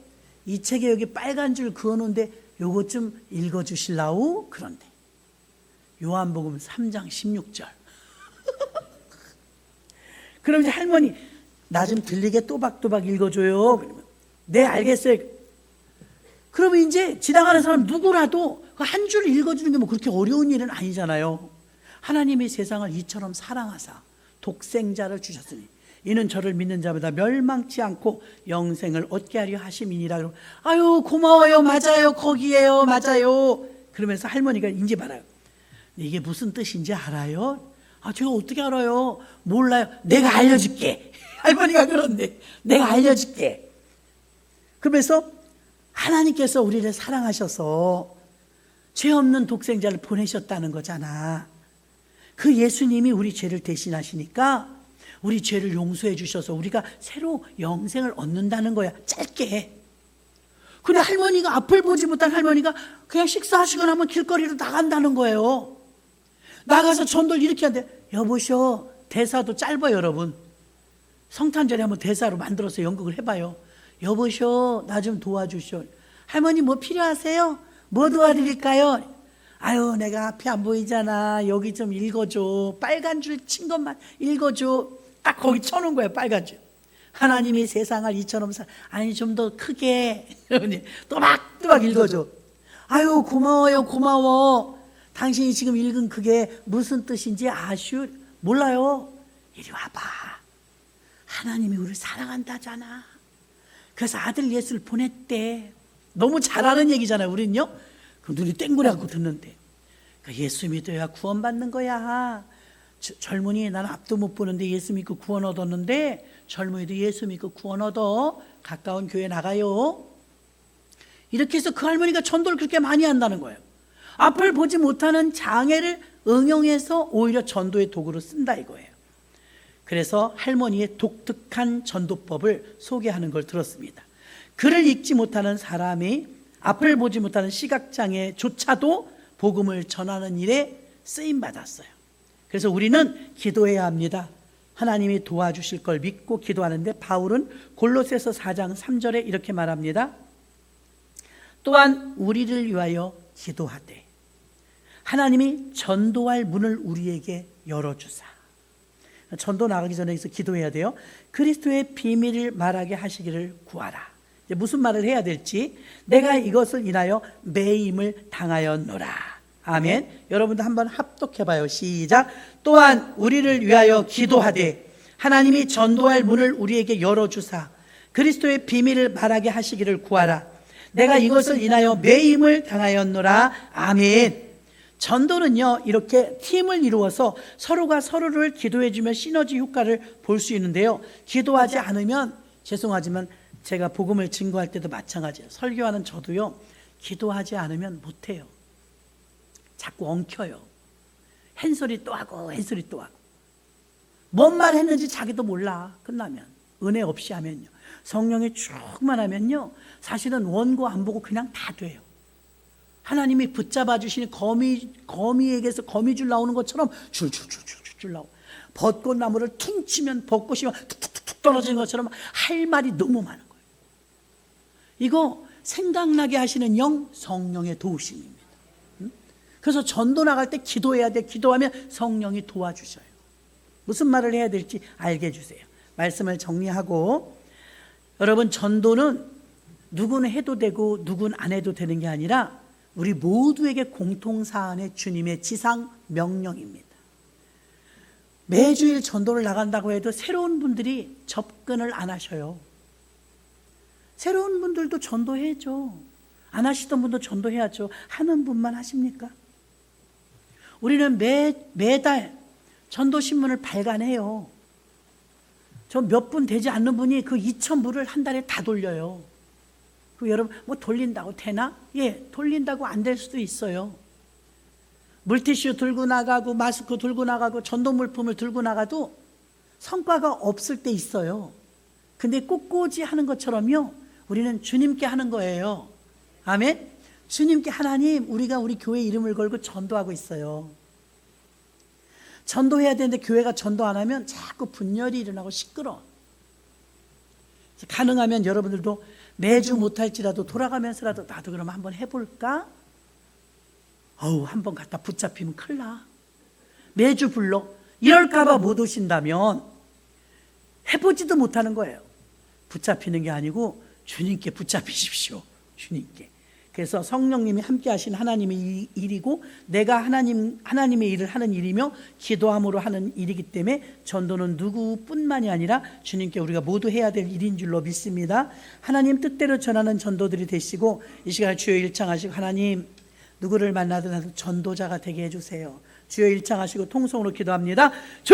이 책에 여기 빨간 줄 그어놓은데 요것 좀 읽어주실라우? 그런데 요한복음 3장 16절 그럼 이제 할머니 나 좀 들리게 또박또박 읽어줘요. 그러면 네 알겠어요. 그러면 이제 지나가는 사람 누구라도 한 줄 읽어주는 게 뭐 그렇게 어려운 일은 아니잖아요. 하나님이 세상을 이처럼 사랑하사 독생자를 주셨으니 이는 저를 믿는 자마다 멸망치 않고 영생을 얻게 하려 하심이니라. 그러면 아유 고마워요. 맞아요. 거기에요. 맞아요. 그러면서 할머니가 이제 말아요. 이게 무슨 뜻인지 알아요? 아 제가 어떻게 알아요? 몰라요. 내가 알려줄게. 할머니가 그런데 내가 알려줄게. 그러면서 하나님께서 우리를 사랑하셔서 죄 없는 독생자를 보내셨다는 거잖아. 그 예수님이 우리 죄를 대신하시니까 우리 죄를 용서해 주셔서 우리가 새로 영생을 얻는다는 거야. 짧게. 근데 할머니가 앞을 보지 못한 할머니가 그냥 식사하시고 나면 길거리로 나간다는 거예요. 나가서 전도를 이렇게 하는데 여보시오 대사도 짧아요 여러분. 성탄절에 한번 대사로 만들어서 연극을 해봐요. 여보시오 나 좀 도와주시오. 할머니 뭐 필요하세요? 뭐 도와드릴까요? 아유 내가 앞이 안 보이잖아. 여기 좀 읽어줘. 빨간 줄 친 것만 읽어줘. 딱 거기 쳐놓은 거예요. 빨간 줄. 하나님이 세상을 이처럼 아니 좀 더 크게 또박또박 읽어줘. 아유 고마워요. 고마워. 당신이 지금 읽은 그게 무슨 뜻인지 아슈? 몰라요. 이리 와봐. 하나님이 우리를 사랑한다잖아. 그래서 아들 예수를 보냈대. 너무 잘하는 얘기잖아요. 우린요. 그 눈이 땡그랗고 듣는데 그러니까 예수 믿어야 구원받는 거야. 젊은이 나는 앞도 못 보는데 예수 믿고 구원 얻었는데 젊은이도 예수 믿고 구원 얻어. 가까운 교회 나가요. 이렇게 해서 그 할머니가 전도를 그렇게 많이 한다는 거예요. 앞을 보지 못하는 장애를 응용해서 오히려 전도의 도구로 쓴다 이거예요. 그래서 할머니의 독특한 전도법을 소개하는 걸 들었습니다. 글을 읽지 못하는 사람이 앞을 보지 못하는 시각장애조차도 복음을 전하는 일에 쓰임받았어요. 그래서 우리는 기도해야 합니다. 하나님이 도와주실 걸 믿고 기도하는데 바울은 골로새서 4장 3절에 이렇게 말합니다. 또한 우리를 위하여 기도하되 하나님이 전도할 문을 우리에게 열어주사. 전도 나가기 전에 여기서 기도해야 돼요. 그리스도의 비밀을 말하게 하시기를 구하라. 이제 무슨 말을 해야 될지. 내가 이것을 인하여 매임을 당하였노라. 아멘. 여러분도 한번 합독해봐요. 시작. 또한 우리를 위하여 기도하되 하나님이 전도할 문을 우리에게 열어주사 그리스도의 비밀을 말하게 하시기를 구하라. 내가 이것을 인하여 매임을 당하였노라. 아멘. 전도는요 이렇게 팀을 이루어서 서로가 서로를 기도해주며 시너지 효과를 볼 수 있는데요. 기도하지 않으면 죄송하지만 제가 복음을 증거할 때도 마찬가지예요. 설교하는 저도요 기도하지 않으면 못해요. 자꾸 엉켜요. 한 소리 또 하고 한 소리 또 하고 뭔 말 했는지 자기도 몰라. 끝나면 은혜 없이 하면요, 성령이 충만하면요 사실은 원고 안 보고 그냥 다 돼요. 하나님이 붙잡아 주시니 거미에게서 거미줄 나오는 것처럼 줄줄줄줄줄 나오고, 벚꽃나무를 퉁 치면 벚꽃이 툭툭툭 떨어지는 것처럼 할 말이 너무 많은 거예요. 이거 생각나게 하시는 영, 성령의 도우심입니다. 그래서 전도 나갈 때 기도해야 돼. 기도하면 성령이 도와주셔요. 무슨 말을 해야 될지 알게 해주세요. 말씀을 정리하고, 여러분, 전도는 누구는 해도 되고 누구는 안 해도 되는 게 아니라 우리 모두에게 공통사안의 주님의 지상 명령입니다. 매주일 전도를 나간다고 해도 새로운 분들이 접근을 안 하셔요. 새로운 분들도 전도해야죠. 안 하시던 분도 전도해야죠. 하는 분만 하십니까? 우리는 매달 전도신문을 발간해요. 저 몇 분 되지 않는 분이 그 2,000부를 한 달에 다 돌려요. 그 여러분, 뭐 돌린다고 되나? 예, 돌린다고 안 될 수도 있어요. 물티슈 들고 나가고 마스크 들고 나가고 전도 물품을 들고 나가도 성과가 없을 때 있어요. 근데 꼿꼿이 하는 것처럼요, 우리는 주님께 하는 거예요. 아멘? 주님께, 하나님, 우리가 우리 교회 이름을 걸고 전도하고 있어요. 전도해야 되는데 교회가 전도 안 하면 자꾸 분열이 일어나고 시끄러워. 가능하면 여러분들도 매주 못할지라도 돌아가면서라도 나도 그럼 한번 해볼까? 한번 갖다 붙잡히면 큰일 나. 매주 불러. 이럴까봐 못 오신다면 해보지도 못하는 거예요. 붙잡히는 게 아니고 주님께 붙잡히십시오. 주님께. 그래서 성령님이 함께 하신 하나님의 일이고, 내가 하나님의 일을 하는 일이며 기도함으로 하는 일이기 때문에 전도는 누구뿐만이 아니라 주님께 우리가 모두 해야 될 일인 줄로 믿습니다. 하나님 뜻대로 전하는 전도들이 되시고, 이 시간에 주여 일창하시고, 하나님 누구를 만나든 전도자가 되게 해주세요. 주여 일창하시고 통성으로 기도합니다.